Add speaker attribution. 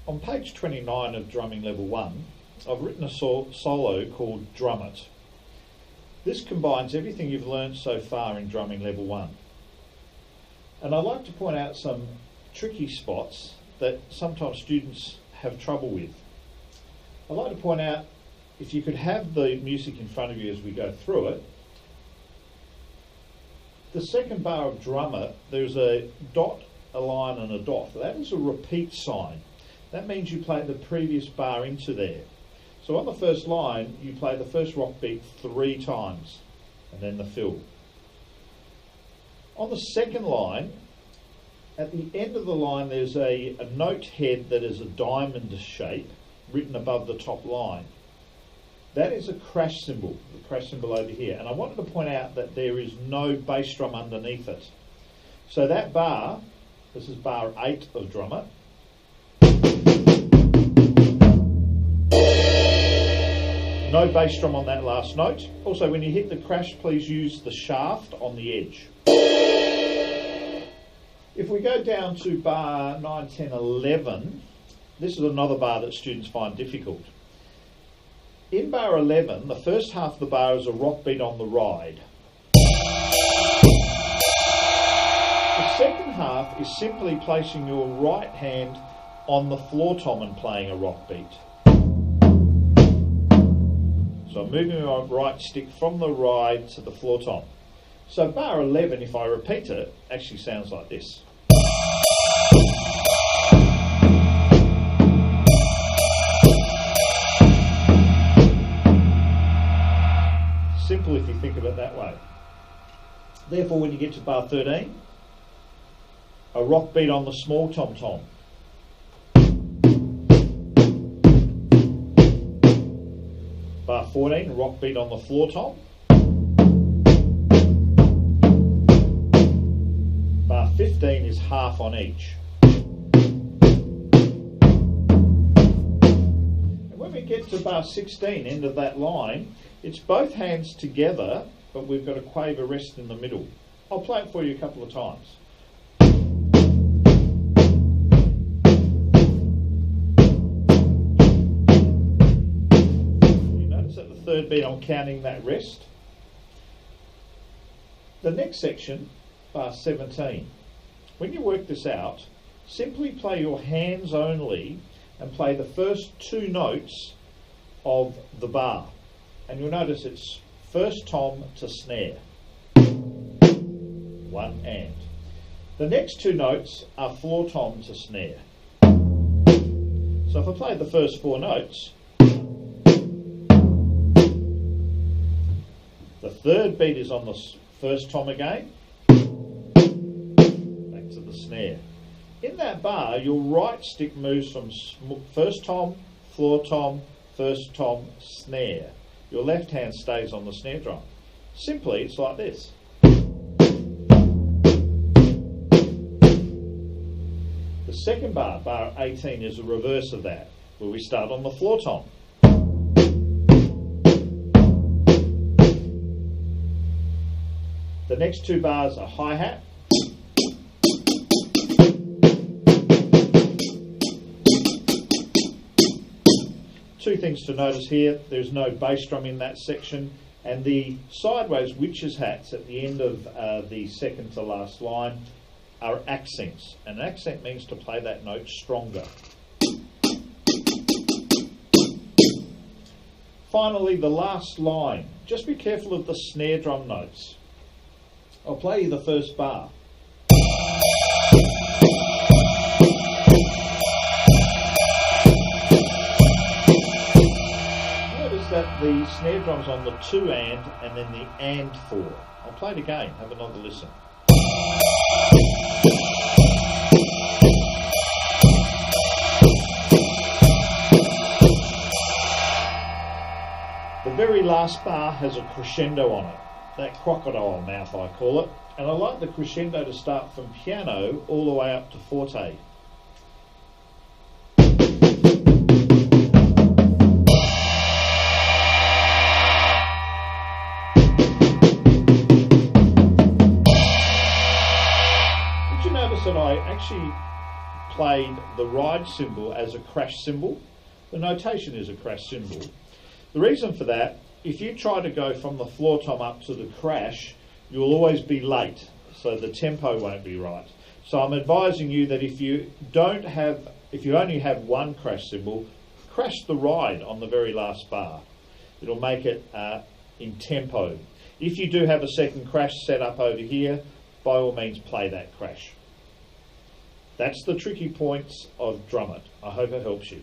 Speaker 1: On page 29 of Drumming Level 1, I've written a solo called Drum It. This combines everything you've learned so far in Drumming Level 1. And I'd like to point out some tricky spots that sometimes students have trouble with. I'd like to point out, if you could have the music in front of you as we go through it, the second bar of Drum It, there's a dot, a line and a dot. That is a repeat sign. That means you play the previous bar into there. So on the first line, you play the first rock beat 3 times, and then the fill. On the second line, at the end of the line, there's a note head that is a diamond shape written above the top line. That is a crash cymbal, the crash cymbal over here. And I wanted to point out that there is no bass drum underneath it. So that bar, this is bar 8 of Drum It. No bass drum on that last note. Also, when you hit the crash, please use the shaft on the edge. If we go down to bar 9, 10, 11, this is another bar that students find difficult. In bar 11, the first half of the bar is a rock beat on the ride. The second half is simply placing your right hand on the floor tom and playing a rock beat. So I'm moving my right stick from the ride to the floor tom. So bar 11, if I repeat it, actually sounds like this. Simple if you think of it that way. Therefore, when you get to bar 13, a rock beat on the small tom-tom. Bar 14, rock beat on the floor tom. Bar 15 is half on each. And when we get to bar 16, end of that line, it's both hands together, but we've got a quaver rest in the middle. I'll play it for you a couple of times. Third beat, I'm counting that rest. The next section, bar 17, when you work this out, simply play your hands only and play the first 2 notes of the bar. And you'll notice it's first tom to snare. 1 and. The next 2 notes are floor tom to snare. So if I play the first 4 notes, the third beat is on the first tom again, back to the snare. In that bar, your right stick moves from first tom, floor tom, first tom, snare. Your left hand stays on the snare drum. Simply, it's like this. The second bar, bar 18, is a reverse of that, where we start on the floor tom. The next 2 bars are hi-hat. Two things to notice here: there's no bass drum in that section, and the sideways witches hats at the end of the second to last line are accents. An accent means to play that note stronger. Finally, the last line. Just be careful of the snare drum notes. I'll play you the first bar. Notice that the snare drum's on the 2 and then the and 4. I'll play it again, have another listen. The very last bar has a crescendo on it. That crocodile mouth, I call it. And I like the crescendo to start from piano all the way up to forte. Did you notice that I actually played the ride symbol as a crash symbol. The notation is a crash symbol. The reason for that, if you try to go from the floor tom up to the crash, you'll always be late, so the tempo won't be right. So I'm advising you that if you only have one crash symbol, crash the ride on the very last bar. It'll make it in tempo. If you do have a second crash set up over here, by all means play that crash. That's the tricky points of Drum It. I hope it helps you.